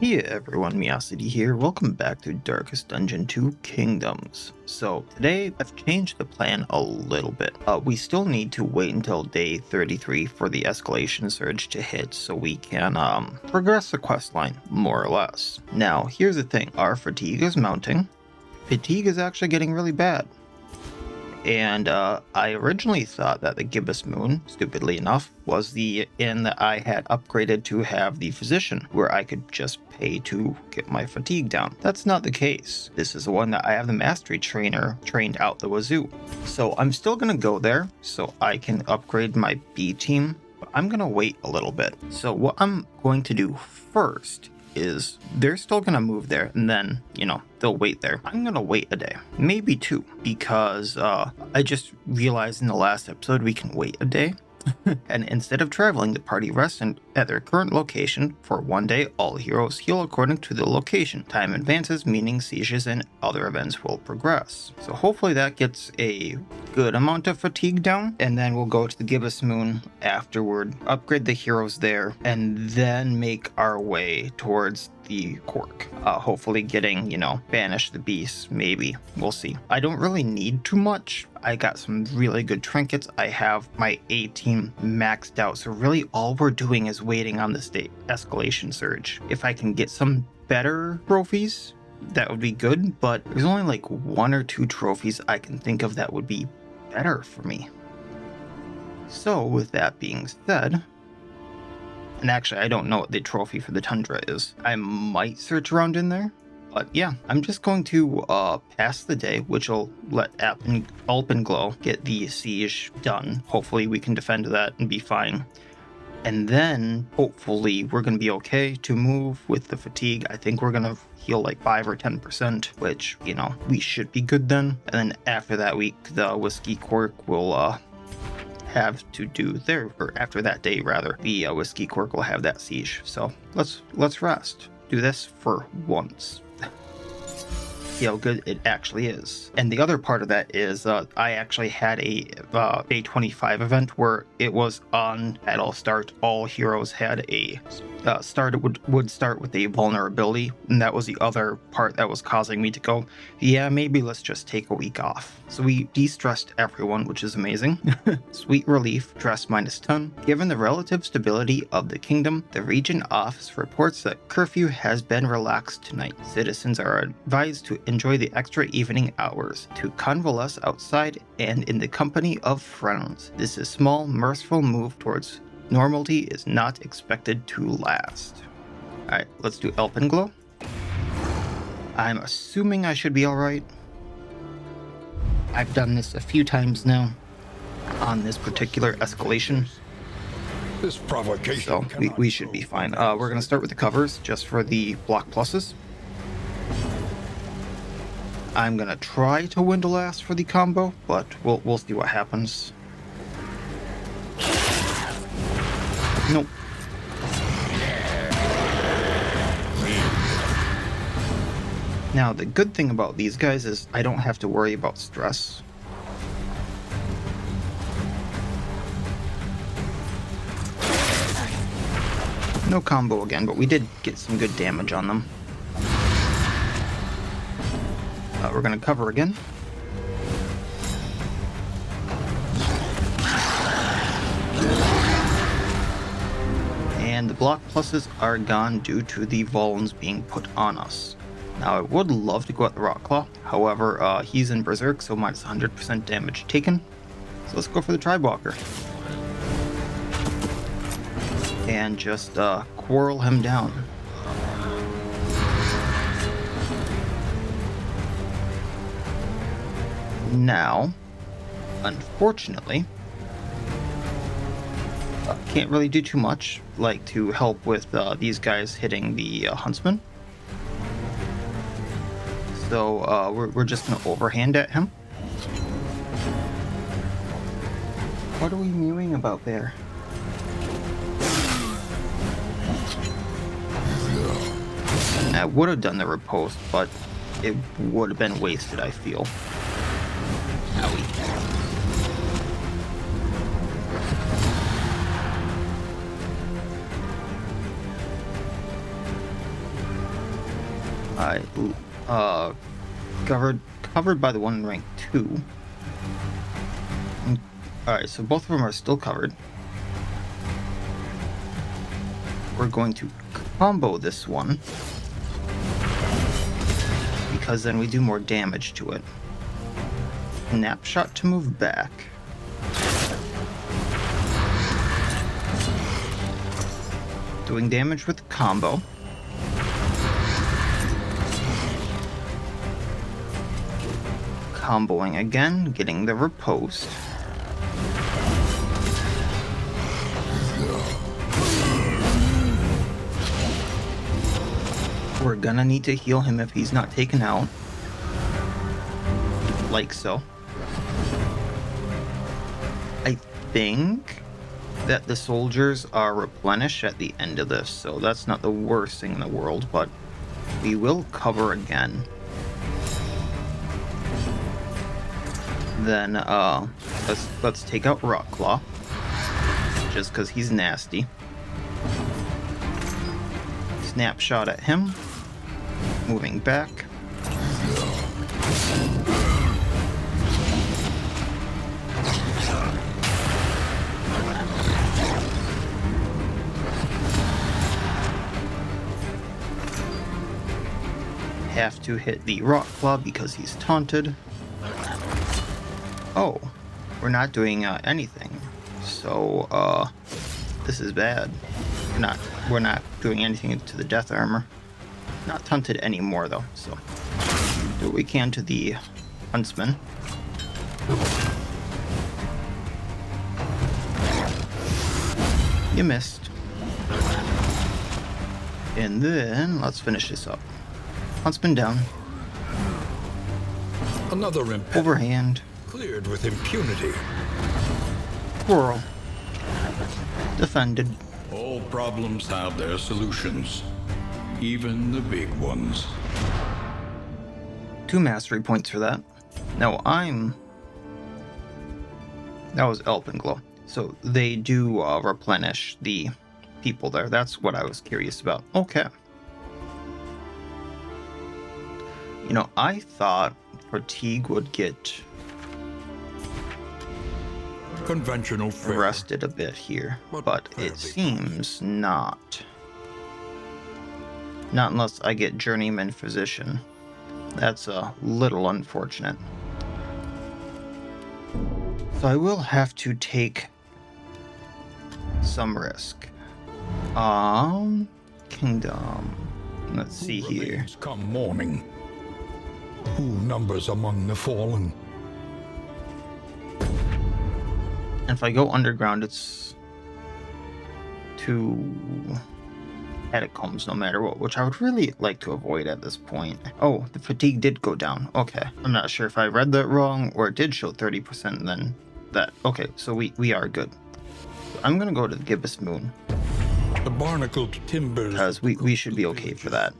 Hey everyone, Miacidae here. Welcome back to Darkest Dungeon 2 Kingdoms. So today I've changed the plan a little bit. We still need to wait until day 33 for the Escalation Surge to hit so we can progress the quest line, more or less. Now here's the thing, our fatigue is mounting. Fatigue is actually getting really bad. And I originally thought that the gibbous moon, stupidly enough, was the inn that I had upgraded to have the physician, where I could just pay to get my fatigue down. That's not the case. This is the one that I have the mastery trainer trained out the wazoo. So I'm still gonna go there so I can upgrade my B team, but I'm gonna wait a little bit. So what I'm going to do first is they're still gonna move there and then, they'll wait there. I'm gonna wait a day, maybe two, because I just realized in the last episode we can wait a day. And instead of traveling, the party rests at their current location for one day. All heroes heal according to the location. Time advances, meaning sieges and other events will progress. So hopefully that gets a good amount of fatigue down, and then we'll go to the gibbous moon afterward, upgrade the heroes there, and then make our way towards the Cork. Hopefully getting, banish the beasts, maybe. We'll see. I don't really need too much. I got some really good trinkets. I have my A team maxed out, so really all we're doing is waiting on this Escalation Surge. If I can get some better trophies, that would be good, but there's only like one or two trophies I can think of that would be better for me. So with that being said, and actually I don't know what the trophy for the Tundra is. I might search around in there, but yeah, I'm just going to pass the day, which will let Alpenglow get the siege done. Hopefully we can defend that and be fine. And then hopefully we're going to be okay to move with the fatigue. I think we're going to heal like 5 or 10%, which, we should be good then. And then after that week, the Whiskey Cork will have to do there, or after that day rather, the Whiskey Cork will have that siege. So let's rest. Do this for once. See how good it actually is. And the other part of that is I actually had a day 25 event where it was on battle start. All heroes had a would start with a vulnerability, and that was the other part that was causing me to go, yeah, maybe let's just take a week off. So we de-stressed everyone, which is amazing. Sweet relief, stress -10. Given the relative stability of the kingdom, the region office reports that curfew has been relaxed tonight. Citizens are advised to enjoy the extra evening hours, to convalesce outside and in the company of friends. This is small, merciful move towards normality is not expected to last. Alright, let's do Alpenglow. I'm assuming I should be alright. I've done this a few times now on this particular escalation. This provocation. So we should be fine. We're going to start with the covers just for the block pluses. I'm going to try to win the last for the combo, but we'll see what happens. Nope. Now, the good thing about these guys is I don't have to worry about stress. No combo again, but we did get some good damage on them. We're going to cover again. And the block pluses are gone due to the Volans being put on us. Now I would love to go at the Rock Claw, however he's in Berserk, so minus 100% damage taken. So let's go for the Tribewalker. And just quarrel him down. Now, unfortunately, can't really do too much, like to help with these guys hitting the Huntsman. So we're just going to overhand at him. What are we mewing about there? And I would have done the riposte, but it would have been wasted, I feel. Owie. Alright, covered by the one in rank 2. Alright, so both of them are still covered. We're going to combo this one, because then we do more damage to it. Snapshot to move back. Doing damage with the combo. Comboing again, getting the riposte. We're gonna need to heal him if he's not taken out. Like so. I think that the soldiers are replenished at the end of this, so that's not the worst thing in the world, but we will cover again. Then let's take out Rockclaw, just because he's nasty. Snapshot at him. Moving back. Have to hit the Rockclaw because he's taunted. Oh, we're not doing anything. So this is bad. We're not doing anything to the death armor. Not taunted anymore though, so do what we can to the huntsman. You missed. And then let's finish this up. Huntsman down. Another impediment Overhand. cleared with impunity. Squirrel. Defended. All problems have their solutions, even the big ones. 2 mastery points for that. Now that was Alpenglow. So they do replenish the people there. That's what I was curious about. Okay. You know, I thought fatigue would get Conventional fare. rested a bit here, but it seems not. Not unless I get Journeyman Physician. That's a little unfortunate. So I will have to take some risk. Kingdom. Let's see Who here. remains come morning? Who numbers among the fallen? And if I go underground, it's to catacombs no matter what, which I would really like to avoid at this point. Oh, the fatigue did go down. Okay. I'm not sure if I read that wrong or it did show 30% and then that. Okay, so we are good. I'm going to go to the Gibbous Moon The barnacled timbers because we should be okay for that.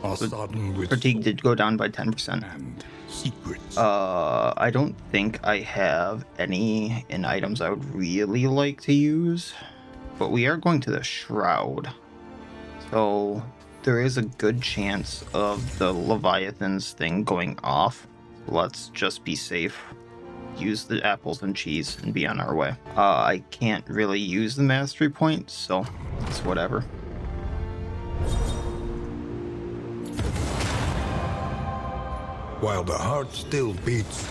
are sodden with Fatigue did go down by 10%. and secrets. I don't think I have any in items I would really like to use, but we are going to the Shroud. So there is a good chance of the Leviathan's thing going off. Let's just be safe. Use the apples and cheese and be on our way. I can't really use the mastery points, so it's whatever. While the heart still beats,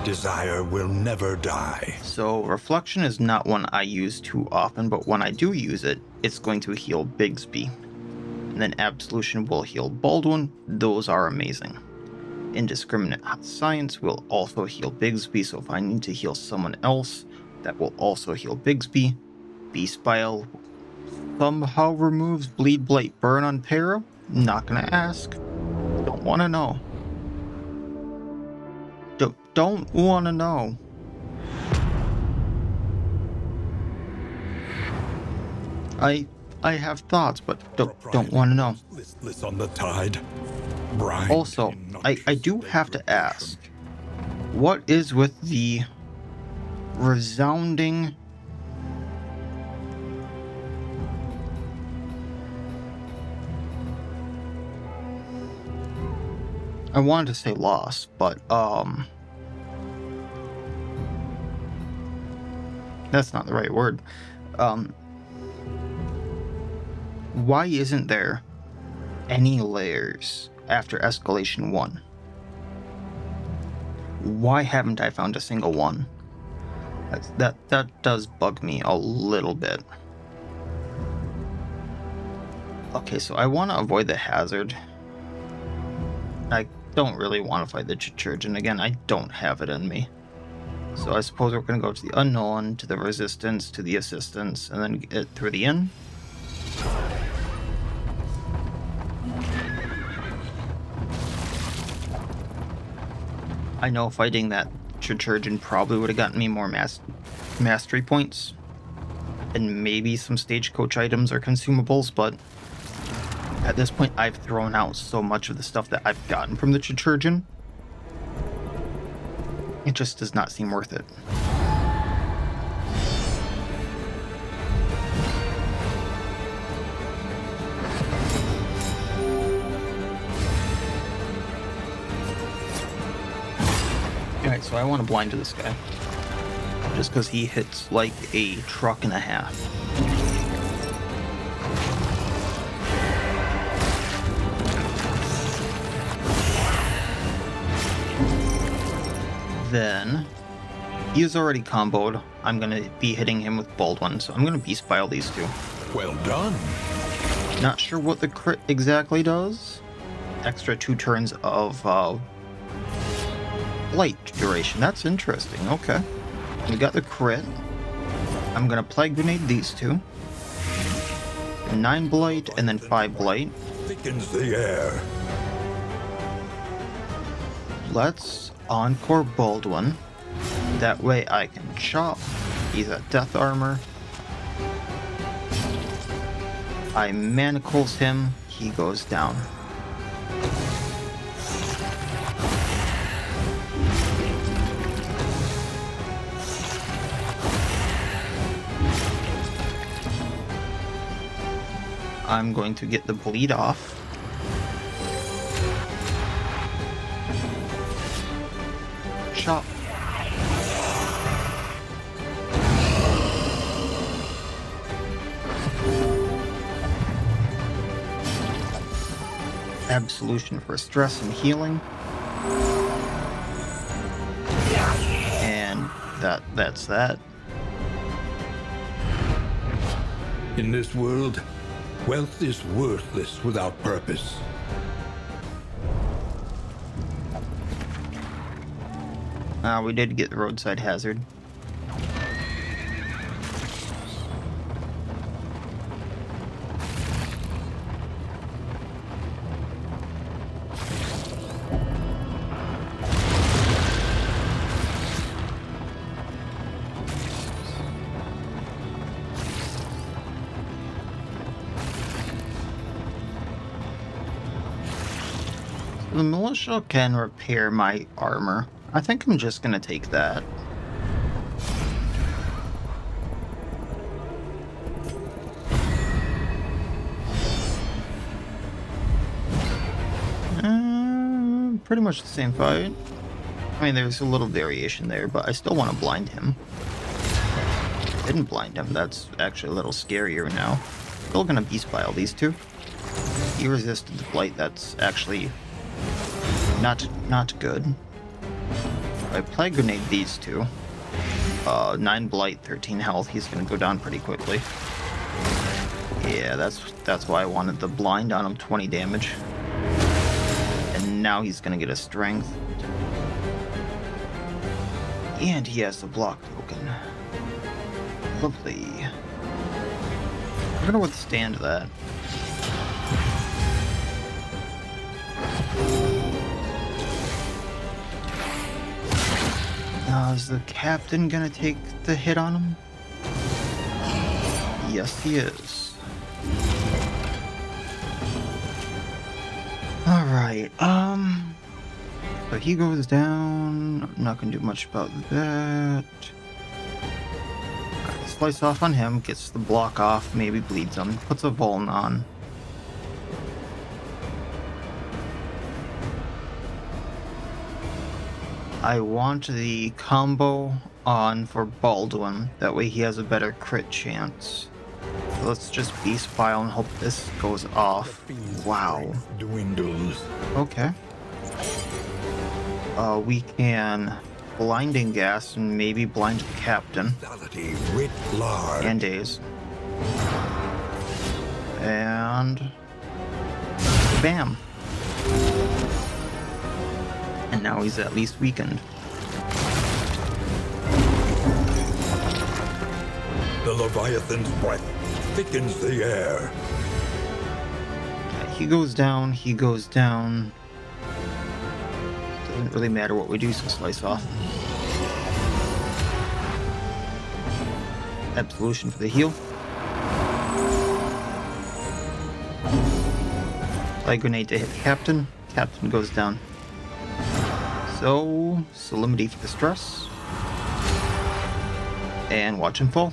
desire will never die. So Reflection is not one I use too often, but when I do use it, it's going to heal Bigsby. And then Absolution will heal Baldwin. Those are amazing. Indiscriminate Science will also heal Bigsby, so if I need to heal someone else, that will also heal Bigsby. Beast Bile somehow removes Bleed, Blight, Burn on Pero. Not gonna ask. Don't wanna know. Don't wanna know. I have thoughts, but don't want to know. Listless on the tide. Brine Also, I do have to ask, what is with the resounding I wanted to say lost, but that's not the right word. Why isn't there any layers after Escalation 1? Why haven't I found a single one? That does bug me a little bit. Okay, so I want to avoid the hazard. I don't really want to fight the Chirurgeon again. I don't have it in me. So I suppose we're going to go to the unknown, to the resistance, to the assistance, and then get through the inn. I know fighting that Chirurgeon probably would have gotten me more mastery points and maybe some stagecoach items or consumables, but at this point I've thrown out so much of the stuff that I've gotten from the Chirurgeon. It just does not seem worth it. Alright, so I want to blind to this guy. Just because he hits like a truck and a half. Then, he is already comboed. I'm going to be hitting him with Bold One, so I'm going to Beast Pile these two. Well done. Not sure what the crit exactly does. Extra 2 turns of Blight duration. That's interesting. Okay. We got the crit. I'm going to Plague Grenade these two. 9 Blight and then 5 Blight. Thickens the air. Let's Encore Bold One. That way I can chop. He's at death armor. I manacles him. He goes down. I'm going to get the bleed off. Chop. Absolution for stress and healing. And that's that. In this world, wealth is worthless without purpose. We did get the roadside hazard. The militia can repair my armor. I think I'm just gonna take that. Pretty much the same fight. I mean, there's a little variation there, but I still want to blind him. Didn't blind him. That's actually a little scarier now. Still gonna Beast Pile these two. He resisted the Blight. That's actually not good. I Plague Grenade these two. 9 Blight, 13 health. He's gonna go down pretty quickly. Yeah, that's why I wanted the blind on him, 20 damage. And now he's gonna get a strength. And he has the block token. Lovely. I'm gonna withstand that. Now, is the captain gonna take the hit on him? Yes, he is. Alright, so he goes down. I'm not gonna do much about that. Right, slice off on him, gets the block off, maybe bleeds him, puts a Vuln on. I want the combo on for Baldwin. That way he has a better crit chance. Let's just beast file and hope this goes off. Wow. Dwindles. Okay. We can blinding gas and maybe blind the captain. Lethality writ large. And daze. And bam. And now he's at least weakened. The Leviathan's breath thickens the air. He goes down, he goes down. Doesn't really matter what we do, so slice off. Absolution for the heal. Flag grenade to hit Captain. Captain goes down. So, Solemnity for the stress. And watch him fall.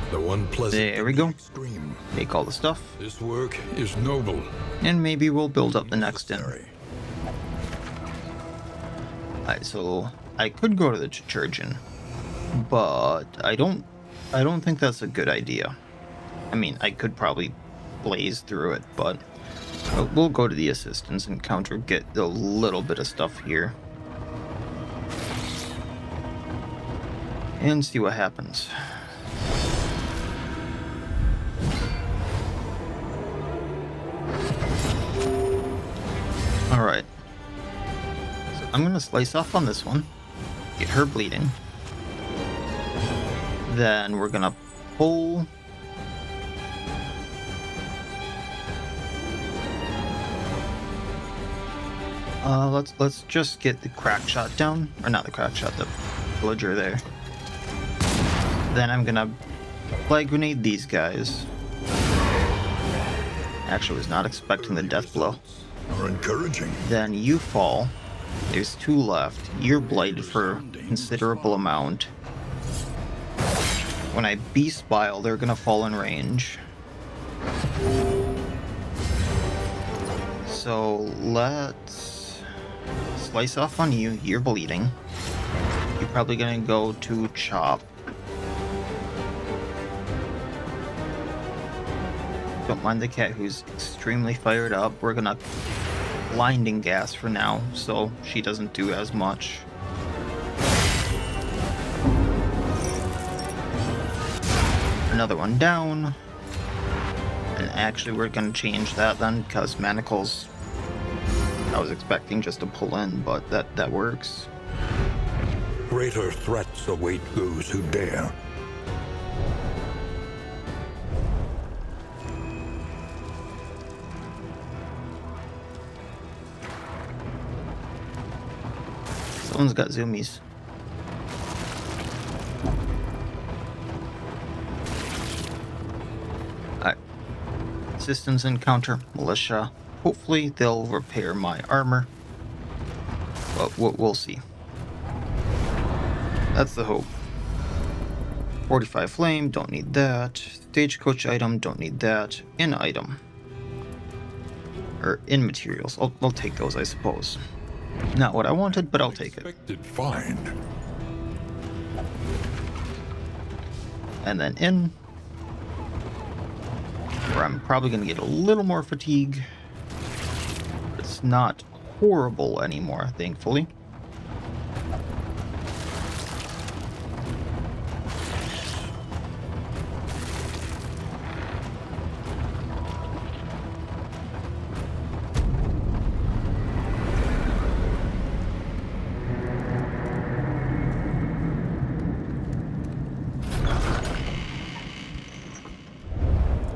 The one pleasant. There we go. Extreme. Make all the stuff. This work is noble. And maybe we'll build up the next in. Necessary. Alright, so I could go to the Chirurgeon, but I don't think that's a good idea. I mean, I could probably blaze through it, but we'll go to the assistance encounter, get a little bit of stuff here, and see what happens. Alright. So I'm gonna slice off on this one. Get her bleeding. Then we're gonna pull. Let's just get the crack shot down, or not the crack shot, the villager there. Then I'm gonna flag grenade these guys. Actually, was not expecting the death blow. Are encouraging. Then you fall. There's 2 left. You're blighted for a considerable amount. When I beast bile, they're gonna fall in range. So let's slice off on you. You're bleeding. You're probably gonna go to chop. Don't mind the cat, who's extremely fired up. We're gonna blinding gas for now, so she doesn't do as much. Another one down. And actually we're gonna change that then, because manacles I was expecting just to pull in, but that works. Greater threats await those who dare. Someone's got zoomies. Alright. Systems encounter, militia. Hopefully they'll repair my armor. But we'll see. That's the hope. 45 flame, don't need that. Stagecoach item, don't need that. In item. Or in materials. I'll take those, I suppose. Not what I wanted, but I'll take it. Expected find. And then in, where I'm probably going to get a little more fatigue. It's not horrible anymore, thankfully.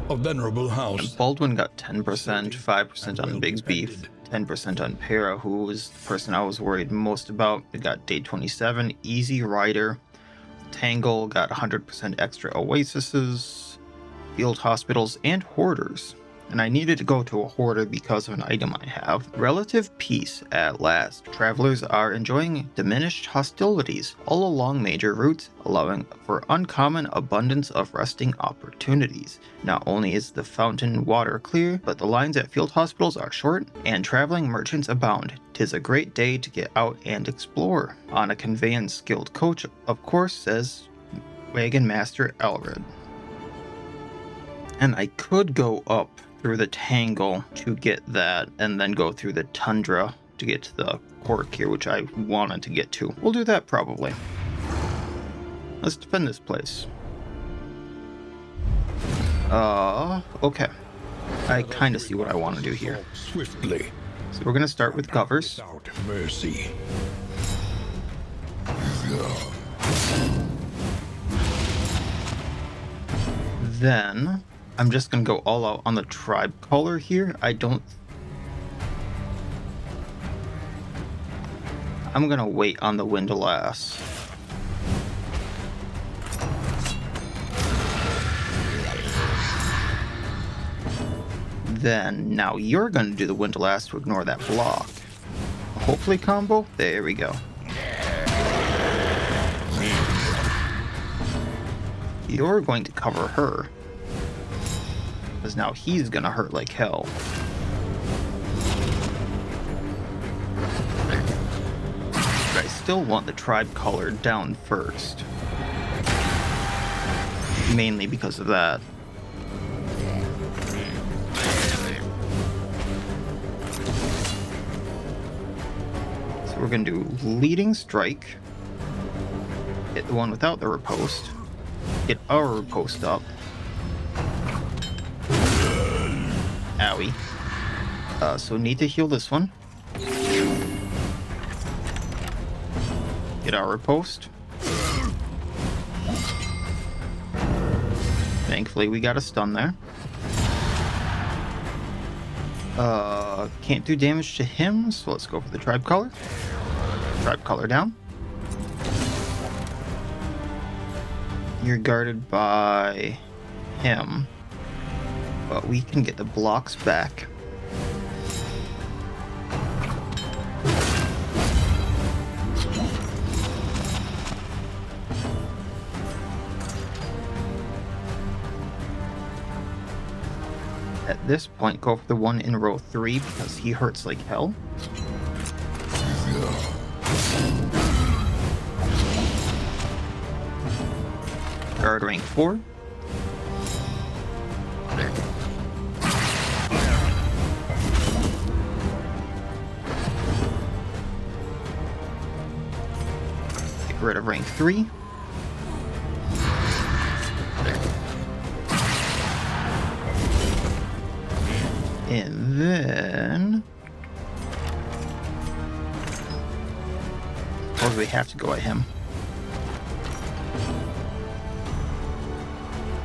A venerable house. Baldwin got 10%, 5% on Big's Beef, 10% on Para, who was the person I was worried most about. It got day 27, Easy Rider. Tangle got 100% extra oases, field hospitals, and hoarders. and I needed to go to a hoarder because of an item I have. Relative peace at last. Travelers are enjoying diminished hostilities all along major routes, allowing for uncommon abundance of resting opportunities. Not only is the fountain water clear, but the lines at field hospitals are short, and traveling merchants abound. 'Tis a great day to get out and explore. On a conveyance skilled coach, of course, says Wagon Master Elred. And I could go up through the Tangle to get that, and then go through the Tundra to get to the Cork here, which I wanted to get to. We'll do that probably. Let's defend this place. Okay. I kind of see what I want to do here. Swiftly, So we're going to start with covers. without mercy. Then I'm just going to go all out on the tribe color here. I'm going to wait on the windlass. Then now you're going to do the windlass to ignore that block. Hopefully combo. There we go. You're going to cover her, because now he's going to hurt like hell. But I still want the tribe color down first. Mainly because of that. So we're going to do leading strike. Hit the one without the riposte. Get our riposte up. Owie. So need to heal this one. Get our riposte. Thankfully we got a stun there. Can't do damage to him, so let's go for the tribe color. Tribe color down. You're guarded by him, but we can get the blocks back. At this point, go for the one in row 3 because he hurts like hell. Guard rank 4. Get rid of rank 3. And then suppose we have to go at him.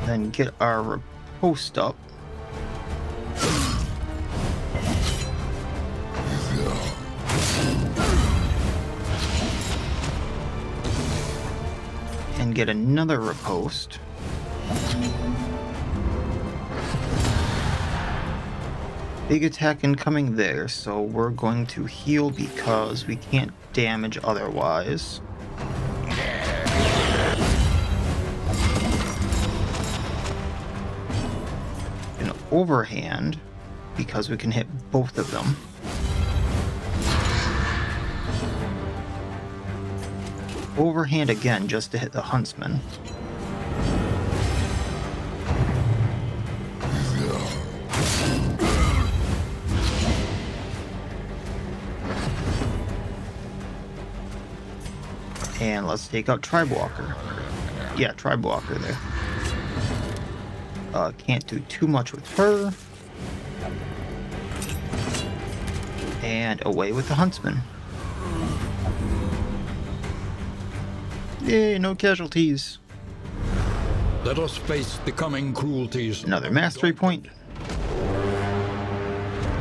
Then get our riposte up. And get another riposte. Big attack incoming there, so we're going to heal because we can't damage otherwise. An overhand because we can hit both of them. Overhand again just to hit the huntsman. And let's take out Tribe Walker. Yeah, Tribe Walker there. Can't do too much with her. And away with the Huntsman. Yay, no casualties. Let us face the coming cruelties. Another mastery point.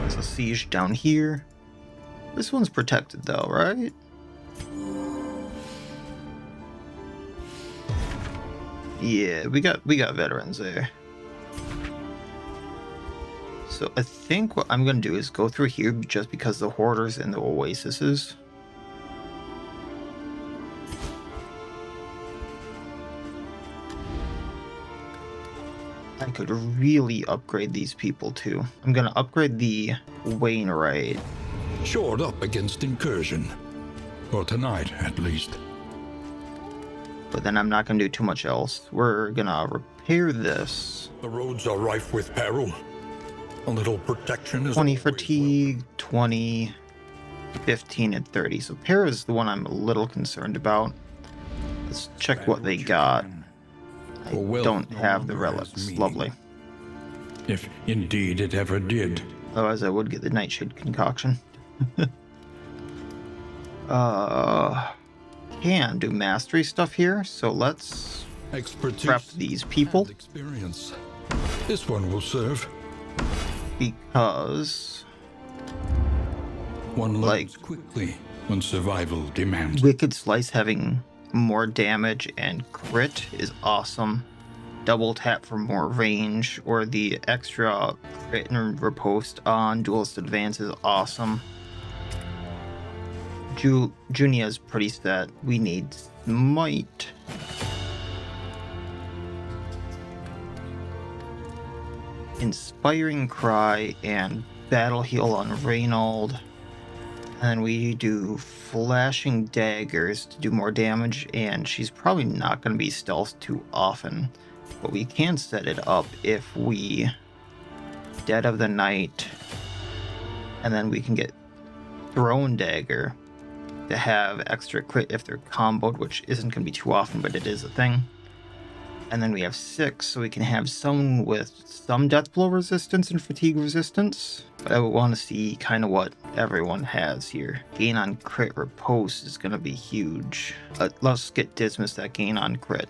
There's a siege down here. This one's protected though, right? Yeah, we got veterans there. So I think what I'm going to do is go through here just because the hoarders and the oases. I could really upgrade these people too. I'm going to upgrade the Wainwright. Shored up against incursion. For tonight, at least. But then I'm not going to do too much else. We're going to repair this. The roads are rife with peril. A little protection is 20 always fatigue, 20, 15, and 30. So Para is the one I'm a little concerned about. Let's check what they got. I don't have the relics. Lovely. If indeed it ever did. Otherwise I would get the Nightshade concoction. Can do mastery stuff here, so let's prep these people. Experience. This one will serve. Because one learns quickly when survival demands. Wicked Slice having more damage and crit is awesome. Double tap for more range, or the extra crit and riposte on Duelist Advance is awesome. Junia's pretty set. We need Smite. Inspiring Cry and Battle Heal on Reynold. And then we do Flashing Daggers to do more damage, and she's probably not going to be stealth too often. But we can set it up if we Dead of the Night, and then we can get Throne Dagger to have extra crit if they're comboed, which isn't going to be too often, but it is a thing. And then we have 6, so we can have someone with some death blow resistance and fatigue resistance. But I would want to see kind of what everyone has here. Gain on crit riposte is going to be huge. Let's get Dismas that gain on crit.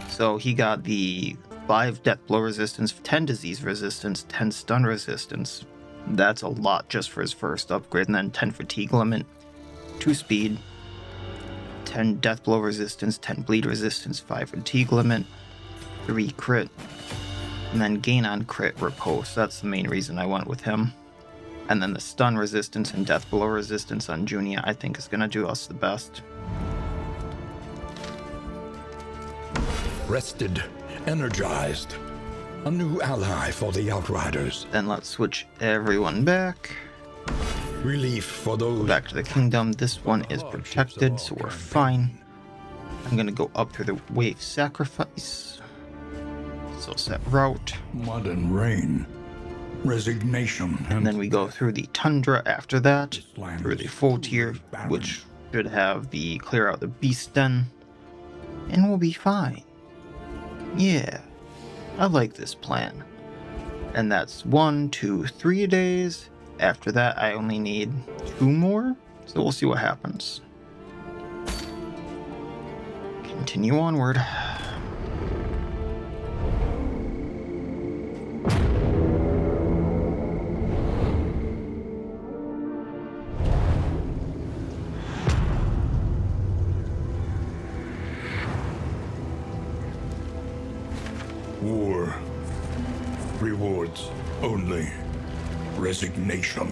So he got the 5 death blow resistance, 10 disease resistance, 10 stun resistance. That's a lot just for his first upgrade. And then 10 fatigue limit, 2 speed, 10 death blow resistance, 10 bleed resistance, 5 fatigue limit, 3 crit, and then gain on crit riposte. That's the main reason I went with him. And then the stun resistance and death blow resistance on Junia I think is going to do us the best. rested, energized. A new ally for the Outriders. Then let's switch everyone back. Relief for those... Back to the kingdom. This one is protected, so we're fine. I'm gonna go up through the wave sacrifice. So set route. Mud and rain. Resignation. And then we go through the tundra after that. Through the full tier, which should have the clear out the beast den. And we'll be fine. Yeah. I like this plan. And that's 1, 2, 3 days. After that, I only need 2 more. So we'll see what happens. Continue onward. War. Rewards only. Resignation.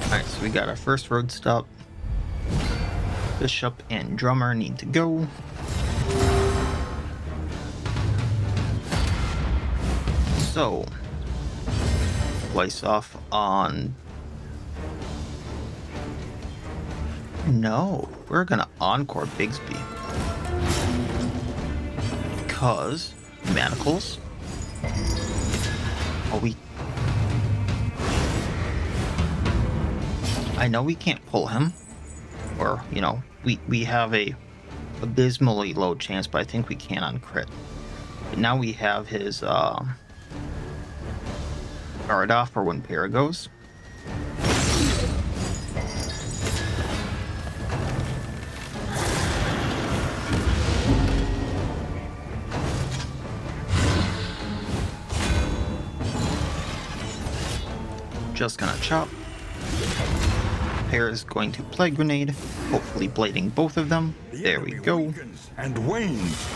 Alright, so we got our first road stop. Bishop and drummer need to go. So, slice off on... No, we're gonna encore Bigsby. Because manacles. Oh, I know we can't pull him. Or, you know, we have a abysmally low chance, but I think we can on crit. But now we have his guard off for when Para goes. Just gonna chop. Pear is going to Plague Grenade, hopefully blading both of them. There we go. And wanes.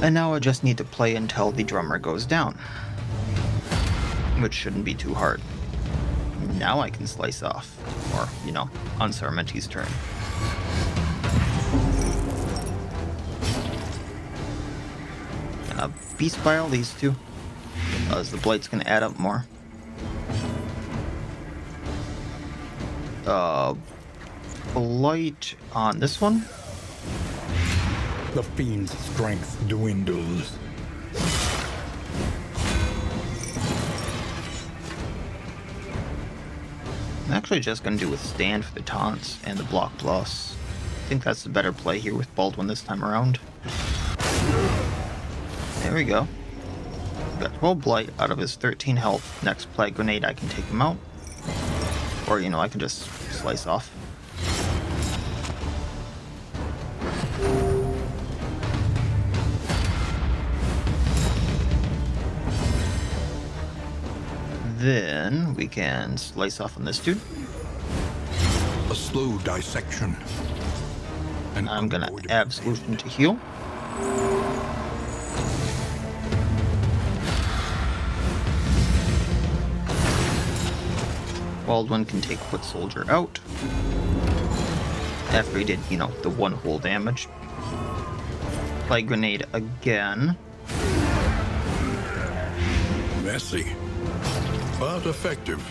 And now I just need to play until the drummer goes down, which shouldn't be too hard. Now I can slice off, or, you know, on Sarmenti's turn. Beast Bile these two, as the blight's gonna add up more. Blight on this one. The fiend's strength dwindles. I'm actually just gonna do Withstand for the taunts and the block plus. I think that's the better play here with Baldwin this time around. There we go. Got 12 Blight out of his 13 health. Next Plague Grenade, I can take him out. Or, you know, I can just slice off. Then we can slice off on this dude. A slow dissection. I'm gonna Absolution to heal. Baldwin can take Foot Soldier out. After he did, you know, the one hole damage. Plague Grenade again. Messy, but effective.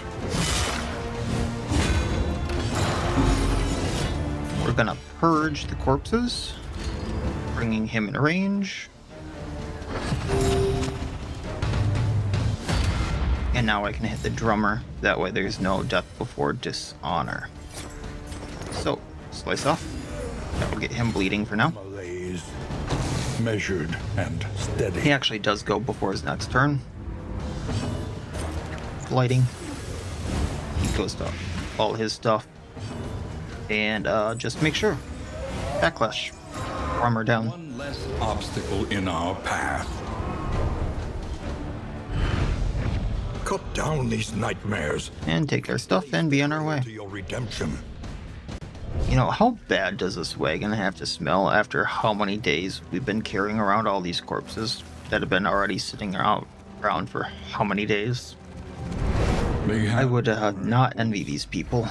We're gonna purge the corpses, bringing him in range. And now I can hit the drummer. That way there's no death before dishonor. So, slice off. That will get him bleeding for now. Malaise, measured and steady. He actually does go before his next turn. Blighting. He goes to all his stuff. And just make sure. Backlash. Armor down. One less obstacle in our path. Cut down these nightmares. And take our stuff and be on our way. To your redemption. You know, how bad does this wagon have to smell after how many days we've been carrying around all these corpses that have been already sitting around for how many days? I would not envy these people.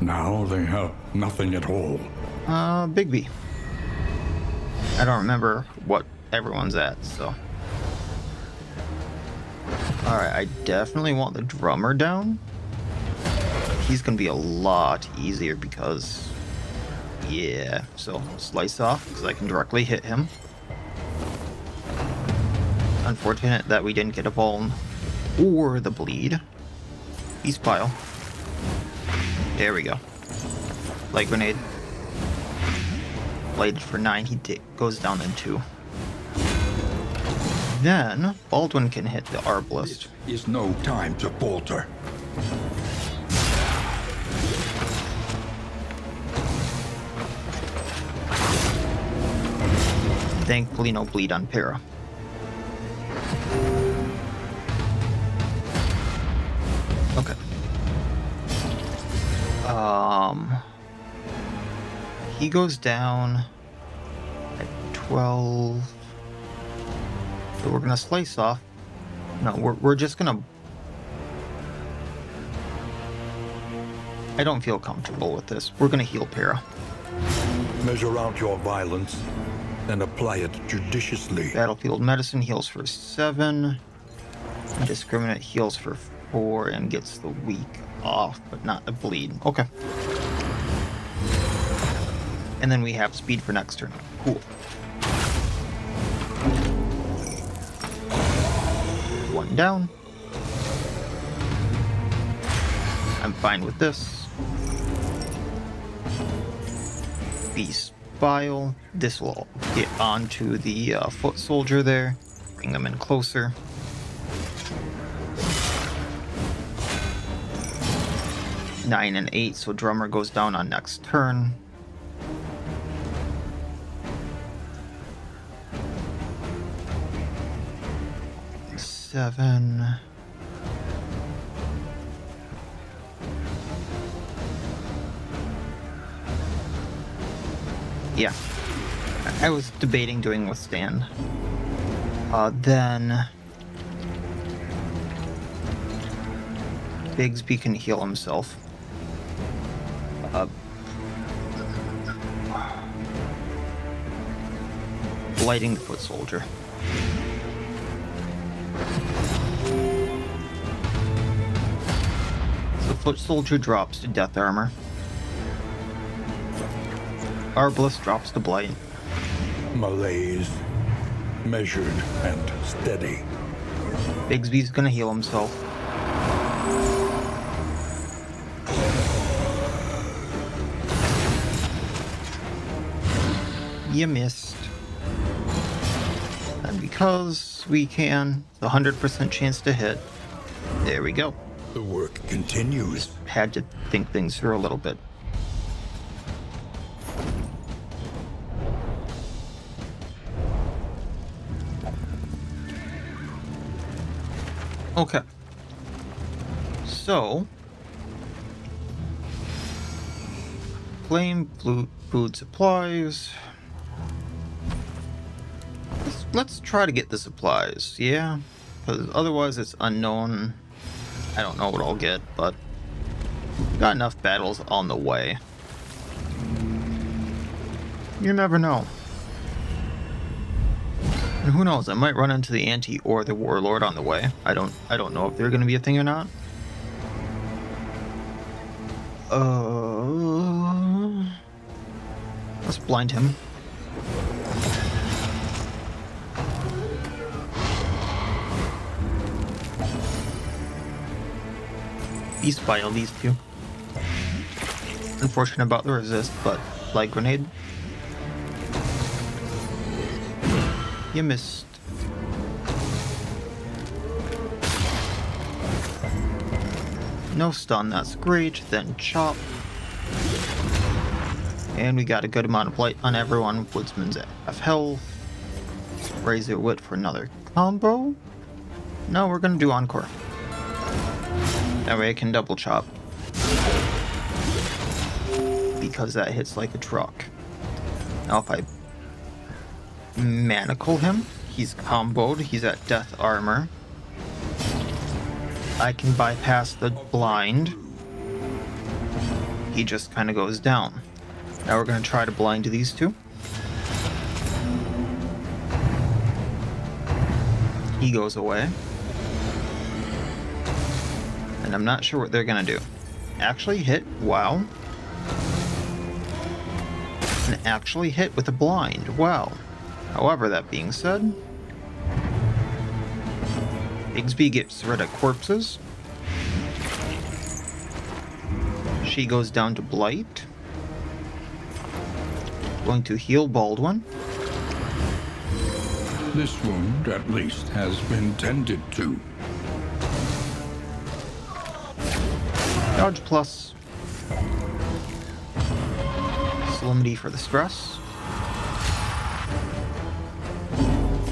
Now they have nothing at all. Big B. I don't remember what everyone's at, so. Alright, I definitely want the drummer down. He's gonna be a lot easier because, yeah, so slice off because I can directly hit him. Unfortunate that we didn't get a vuln or the bleed. Beast Pile. There we go. Light Grenade. Bladed for 9, he goes down in 2. Then, Baldwin can hit the Arbalist. Is no time to falter. Thankfully, no bleed on Para. Okay. He goes down at 12. So we're gonna slice off. No, we're just gonna. I don't feel comfortable with this. We're gonna heal Para. Measure out your violence and apply it judiciously. Battlefield Medicine heals for 7. Indiscriminate heals for 4 and gets the weak off, but not the bleed. Okay. And then we have speed for next turn. Cool. One down. I'm fine with this. Beast Bile. This will get onto the Foot Soldier there. Bring them in closer. Nine and 8, so Drummer goes down on next turn. Seven. Yeah. I was debating doing withstand. Then Bigsby can heal himself. Blighting the foot soldier. The foot soldier drops to death armor. Arbalest drops to blight. Malaise, measured and steady. Bigsby's gonna heal himself. You missed. And because we can, the 100% chance to hit. There we go. The work continues. Had to think things through a little bit. Okay. So, flame, food supplies. Let's try to get the supplies, yeah? Because otherwise it's unknown. I don't know what I'll get, but got enough battles on the way. You never know. And who knows, I might run into the Anti or the Warlord on the way. I don't know if they're gonna be a thing or not. Let's blind him. Beast Bile these two. Unfortunate about the resist, but Light Grenade. You missed. No stun, that's great. Then chop. And we got a good amount of blight on everyone. Woodsman's at half health. Razor Wit for another combo. No, we're gonna do Encore. That way I can double chop. Because that hits like a truck. Now if I manacle him, he's comboed, he's at death armor. I can bypass the blind. He just kind of goes down. Now we're going to try to blind these two. He goes away. And I'm not sure what they're going to do. Actually hit, wow. And actually hit with a blind, wow. However, that being said, Bigsby gets rid of corpses. She goes down to blight. Going to heal Baldwin. This wound, at least, has been tended to. Dodge plus. Solemnity for the stress.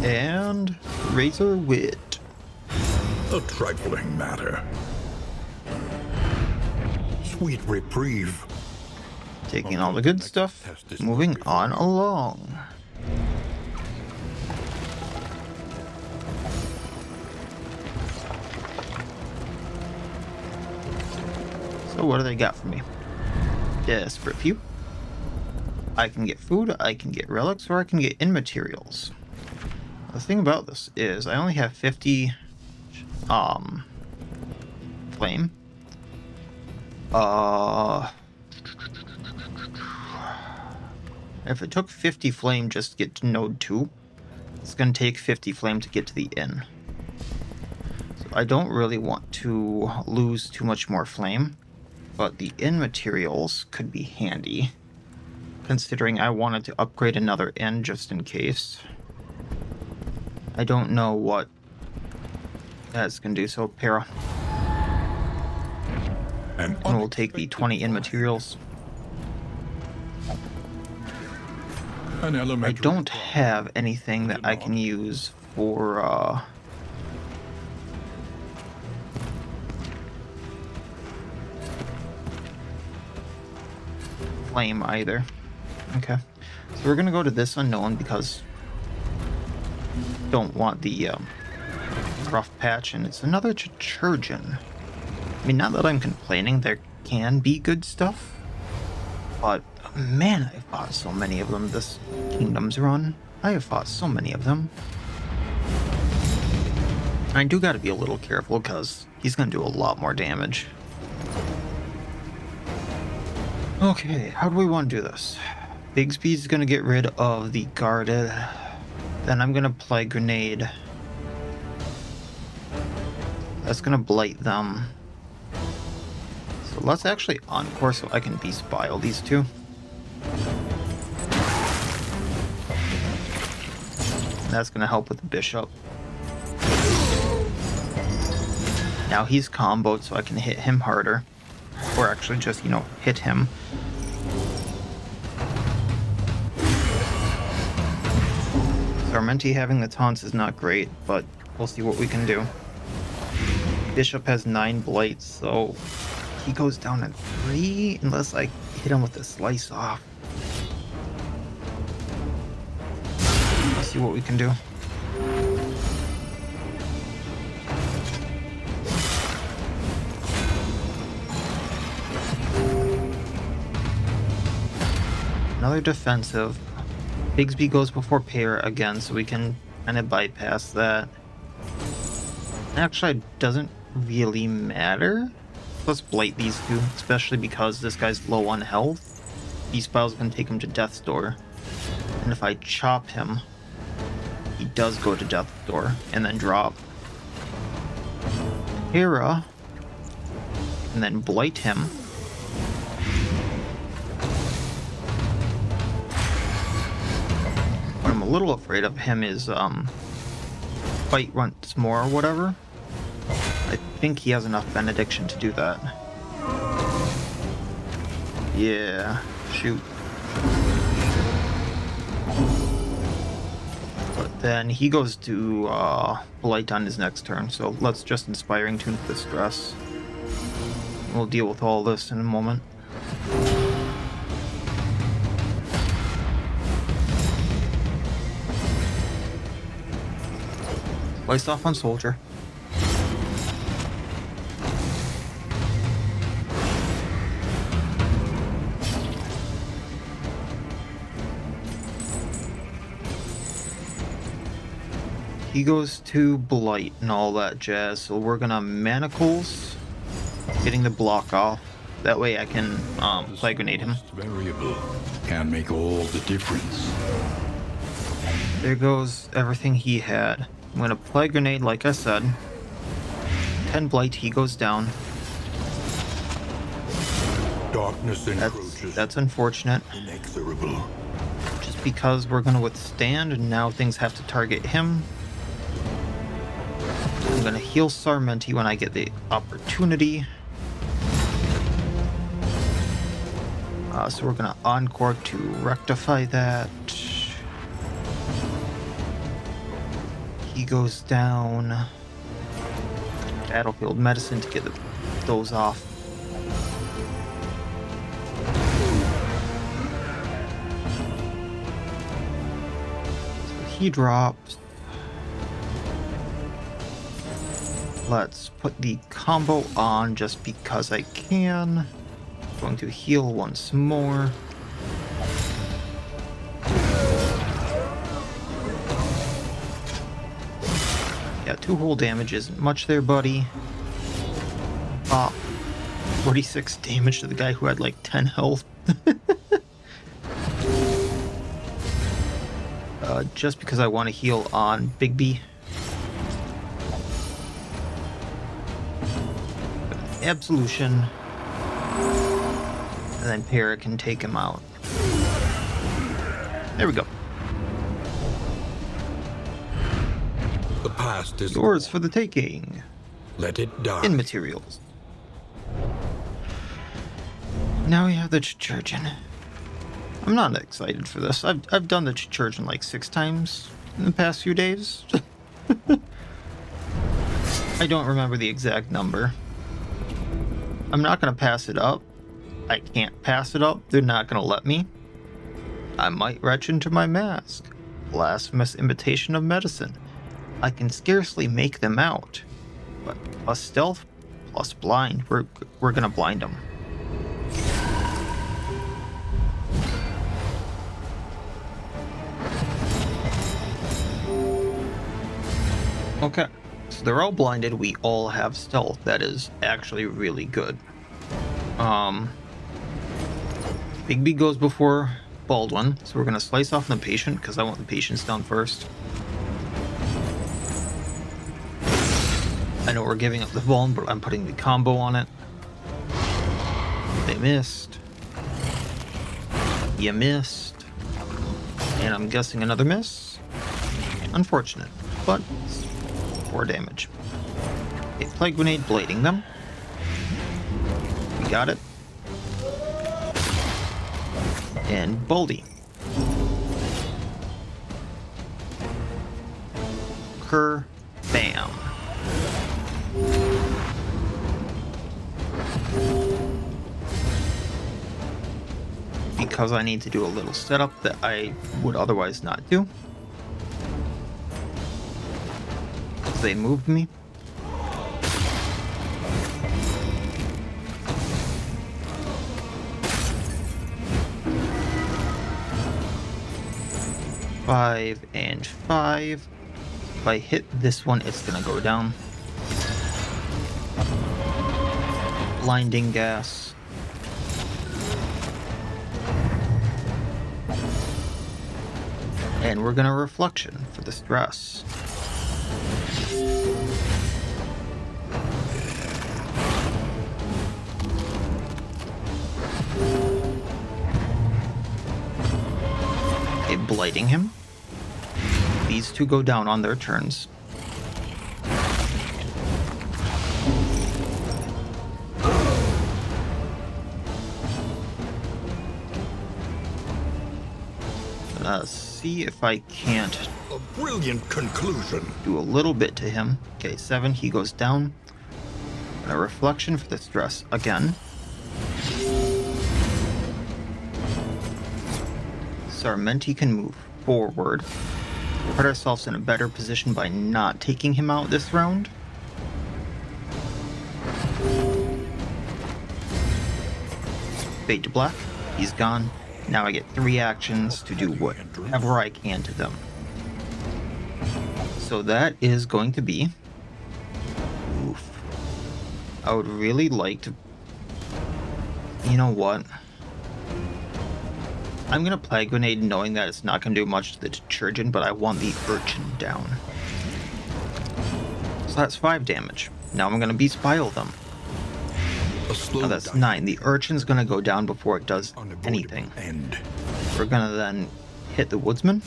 And Razor Wit. A trifling matter. Sweet reprieve. Taking all the good stuff, moving on along. So what do they got for me? Desperate few. I can get food, I can get relics, or I can get in materials. The thing about this is I only have 50 flame. If it took 50 flame just to get to node 2, it's going to take 50 flame to get to the inn. So I don't really want to lose too much more flame, but the inn materials could be handy, considering I wanted to upgrade another inn just in case. I don't know what that's going to do, so Para. And we'll take the 20 inn materials. I don't have anything that I can use for flame either. Okay. So we're gonna go to this unknown because don't want the rough patch, and it's another Chirurgeon. I mean, not that I'm complaining, there can be good stuff, but man, I fought so many of them this Kingdoms run. I have fought so many of them. I do gotta be a little careful because he's gonna do a lot more damage. Okay, how do we want to do this? Bigsby's gonna get rid of the guarded. Then I'm gonna play grenade. That's gonna blight them. So let's actually encore so I can de-spile these two. That's gonna help with the bishop. Now he's comboed so I can hit him harder. Or actually just, hit him. Sarmenti having the taunts is not great, but we'll see what we can do. Bishop has 9 blights, so he goes down at 3 unless I hit him with a slice off. Let's see what we can do. Another defensive. Bigsby goes before pair again, so we can kind of bypass that. Actually, it doesn't really matter. Let's blight these two, especially because this guy's low on health. These spells can take him to Death's Door. And if I chop him, he does go to Death's Door and then drop. Hera, and then blight him. What I'm a little afraid of him is fight once more or whatever. I think he has enough benediction to do that. Yeah, shoot. But then he goes to blight on his next turn, so let's just Inspiring Tune for the stress. We'll deal with all this in a moment. Slice off on Soldier. He goes to blight and all that jazz, so we're gonna manacles, getting the block off. That way I can play grenade him. Variable can make all the difference. There goes everything he had. I'm gonna play grenade like I said. 10 blight, he goes down. Darkness encroaches. That's unfortunate. Inexorable. Just because we're gonna withstand and now things have to target him. I'm gonna heal Sarmenti when I get the opportunity. So we're gonna encore to rectify that. He goes down. Battlefield medicine to get those off. So he drops. Let's put the combo on just because I can. Going to heal once more. Yeah, 2 whole damage isn't much there, buddy. 46 damage to the guy who had like 10 health. Just because I want to heal on Bigby. Absolution. And then Para can take him out. There we go. The past is Yours for the taking. Let it die. In materials. Now we have the Chirurgeon. I'm not excited for this. I've done the Chirurgeon like 6 times in the past few days. I don't remember the exact number. I'm not gonna pass it up. I can't pass it up. They're not gonna let me. I might retch into my mask. Blasphemous imitation of medicine. I can scarcely make them out. But plus stealth, plus blind, we're gonna blind them. Okay, so they're all blinded. We all have stealth. That is actually really good. Bigby goes before Baldwin, so we're gonna slice off the patient because I want the patients down first. I know we're giving up the vuln, but I'm putting the combo on it. They missed. You missed. And I'm guessing another miss. Unfortunate, but 4 damage. Okay, Plague Grenade blading them. We got it. And Baldy. Bam. Because I need to do a little setup that I would otherwise not do. They moved me. Five and 5. If I hit this one, it's gonna go down. Blinding gas. And we're gonna reflection for the stress. Okay, blighting him. These two go down on their turns. See if I can't A brilliant conclusion. do a little bit to him. Okay, 7, he goes down. And a reflection for the stress again. Sarmenti can move forward. We'll put ourselves in a better position by not taking him out this round. Fade to black. He's gone. Now I get 3 actions to do whatever I can to them. So that is going to be... Oof. I would really like to... You know what? I'm going to Plague Grenade knowing that it's not going to do much to the Chirurgeon, but I want the Urchin down. So that's 5 damage. Now I'm going to Beast Bile them. Oh, that's 9. The Urchin's going to go down before it does anything. We're going to then hit the Woodsman.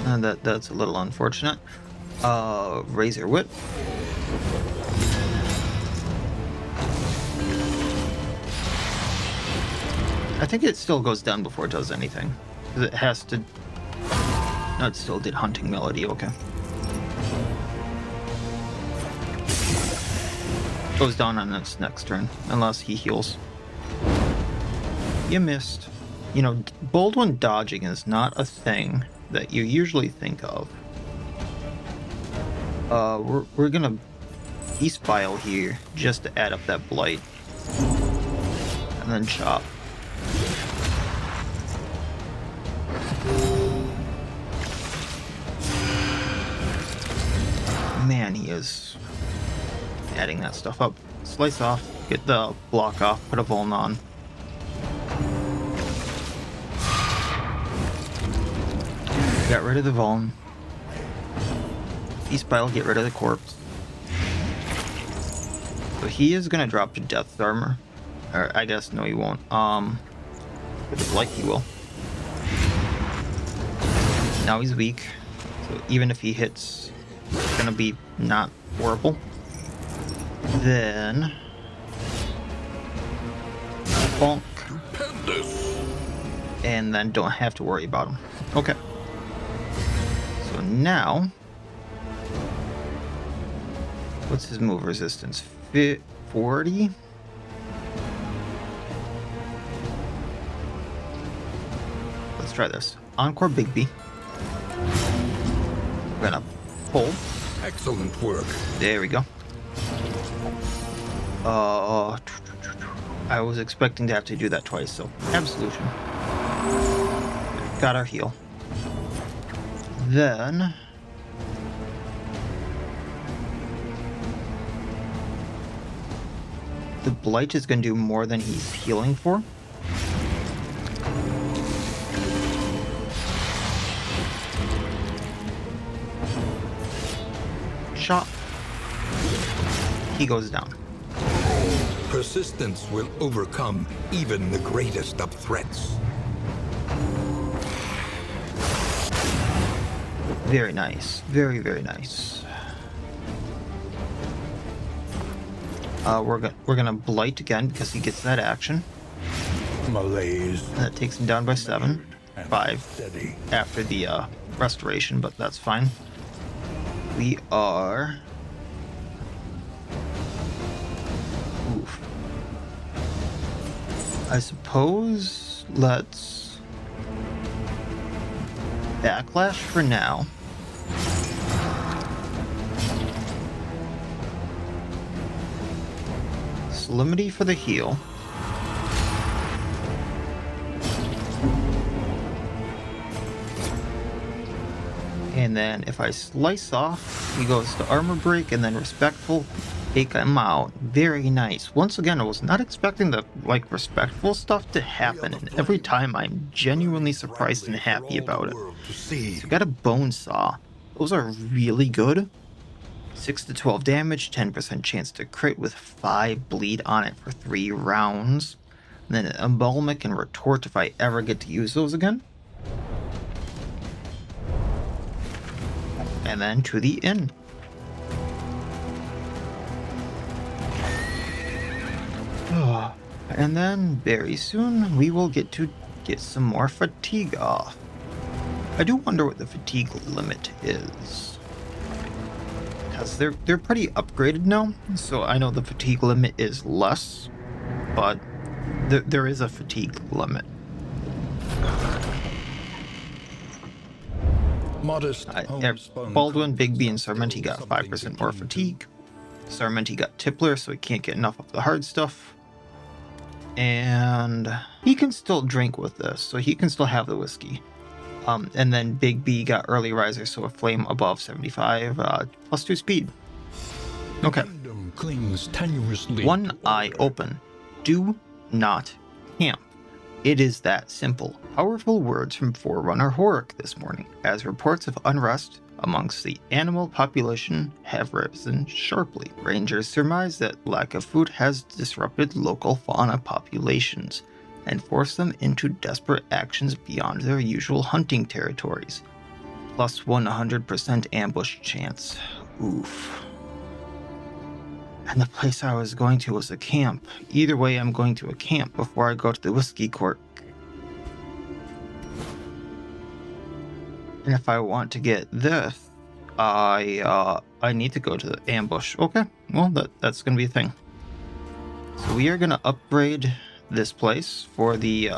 And that's a little unfortunate. Razor Wit. I think it still goes down before it does anything. It has to... No, it still did Hunting Melody, okay. Goes down on its next turn, unless he heals. You missed. You know, Baldwin dodging is not a thing that you usually think of. We're gonna Beast Bile here, just to add up that Blight. And then chop. Man, he is adding that stuff up. Slice off, get the block off, put a Vuln on. Got rid of the Vuln. Beast Bile, get rid of the corpse. So he is gonna drop to Death's Armor. Or I guess no he won't. With the Blight he will. Now he's weak. So even if he hits, it's gonna be not horrible. Then bonk. And then don't have to worry about him. Okay. So now What's his move resistance? 40? Let's try this. Encore Bigby. We're gonna pull. Excellent work. There we go. I was expecting to have to do that twice, so Absolution. Got our heal. Then the Blight is going to do more than he's healing for. Shot. He goes down. Persistence will overcome even the greatest of threats. Very nice. Very, very nice. We're gonna Blight again because he gets that action. Malaise. And that takes him down by 7. 5 Steady. after the restoration, but that's fine. We are... Oof. I suppose let's backlash for now. Solemnity for the heal. And then if I slice off, he goes to armor break and then respectful. Take him out. Very nice. Once again, I was not expecting the respectful stuff to happen, and every time I'm genuinely surprised and happy about it. So we got a bone saw. Those are really good. 6 to 12 damage, 10% chance to crit with 5 bleed on it for 3 rounds. And then an embalmic and retort if I ever get to use those again. And then to the inn. And then very soon we will get to get some more fatigue off. I do wonder what the fatigue limit is, because they're pretty upgraded now. So I know the fatigue limit is less, but there is a fatigue limit. Modest. Baldwin, Bigby, and Sarmenti got 5% more fatigue. Sarmenti got Tippler, so he can't get enough of the hard stuff. And he can still drink with this, so he can still have the whiskey. And then Big B got early riser, so a flame above 75, plus 2 speed. Okay. Clings tenuously. One eye open. Do not camp. It is that simple. Powerful words from Forerunner Horrick this morning, as reports of unrest amongst the animal population have risen sharply. Rangers surmise that lack of food has disrupted local fauna populations and forced them into desperate actions beyond their usual hunting territories. Plus 100% ambush chance. Oof. And the place I was going to was a camp. Either way, I'm going to a camp before I go to the whiskey court. And if I want to get this, I need to go to the ambush. Okay, well that's gonna be a thing. So we are gonna upgrade this place for the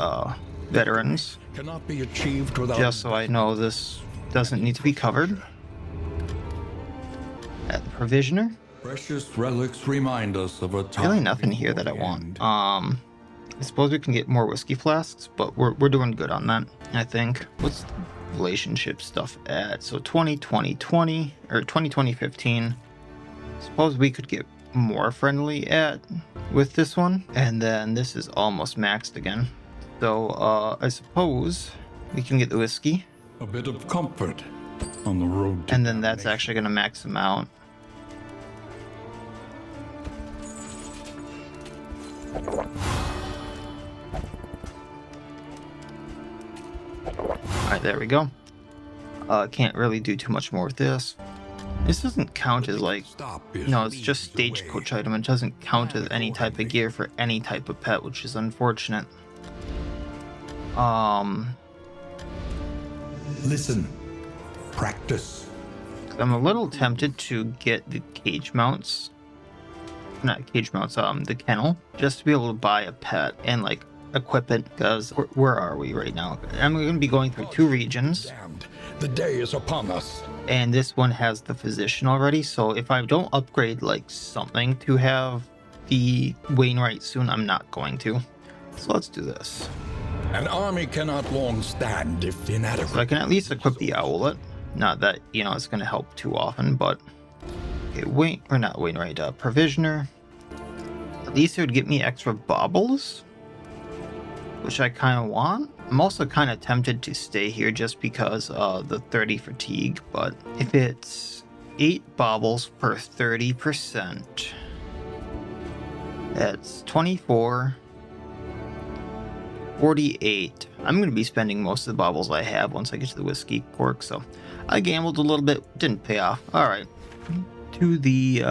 veterans. Cannot be achieved without. Just so I know this doesn't need to be covered. At the provisioner. Precious relics remind us of a time. Really nothing here that I want. I suppose we can get more whiskey flasks, but we're doing good on that, I think. What's the relationship stuff at? So 20-20-20 or 20-20-15. Suppose we could get more friendly at with this one, and then this is almost maxed again. So I suppose we can get the whiskey. A bit of comfort on the road to And then that's actually going to max them out. Alright, there we go. Can't really do too much more with this. This doesn't count as no, it's just stagecoach item. It doesn't count as any type of gear for any type of pet, which is unfortunate. Listen. Practice. I'm a little tempted to get the cage mounts. Not cage mounts, the kennel. Just to be able to buy a pet and, like, equip it, because where are we right now? I'm going to be going through 2 regions. Damned. The day is upon us. And this one has the physician already, so if I don't upgrade, like, something to have the Wainwright soon, I'm not going to. So let's do this. An army cannot long stand if inadequate. So I can at least equip the owlet. Not that, you know, it's going to help too often, but... Okay, provisioner. At least it would get me extra baubles, which I kind of want. I'm also kind of tempted to stay here just because the 30 fatigue, but if it's 8 baubles per 30%, that's 24, 48. I'm going to be spending most of the baubles I have once I get to the whiskey cork, so I gambled a little bit, didn't pay off. All right, to the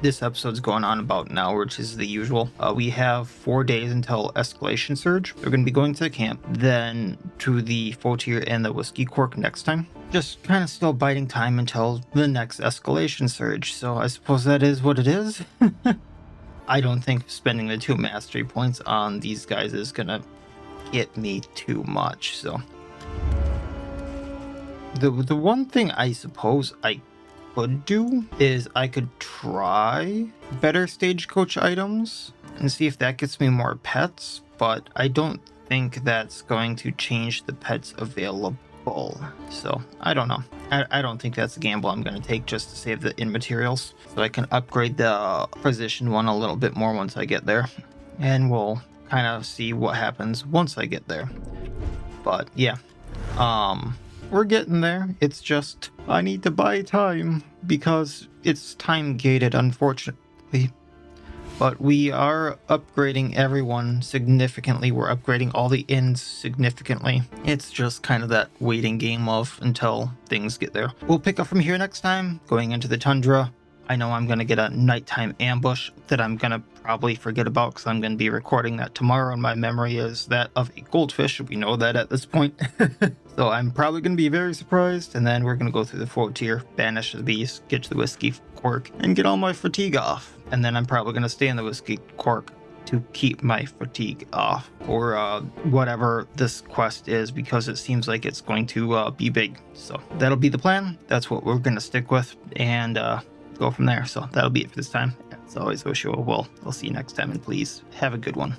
this episode's going on about an hour, which is the usual. We have 4 days until Escalation Surge. We're going to be going to the camp, then to the Fautier and the Whiskey Cork next time. Just kind of still biding time until the next Escalation Surge, so I suppose that is what it is. I don't think spending the 2 mastery points on these guys is going to get me too much, so... The one thing I suppose I could do is I could try better stagecoach items and see if that gets me more pets, but I don't think that's going to change the pets available. So I don't know. I don't think that's a gamble I'm going to take just to save the materials, so I can upgrade the physician one a little bit more once I get there, and we'll kind of see what happens once I get there. But yeah, we're getting there. It's just I need to buy time because it's time gated, unfortunately. But we are upgrading everyone significantly. We're upgrading all the inns significantly. It's just kind of that waiting game of until things get there. We'll pick up from here next time, going into the tundra. I know I'm going to get a nighttime ambush that I'm going to probably forget about because I'm going to be recording that tomorrow, and my memory is that of a goldfish. We know that at this point. So I'm probably going to be very surprised, and then we're going to go through the Fautier, banish the beast, get to the Whiskey Cork, and get all my fatigue off. And then I'm probably going to stay in the Whiskey Cork to keep my fatigue off, or whatever this quest is, because it seems like it's going to be big. So that'll be the plan. That's what we're going to stick with, and go from there. So that'll be it for this time. As always, wish you all well. I'll see you next time, and please have a good one.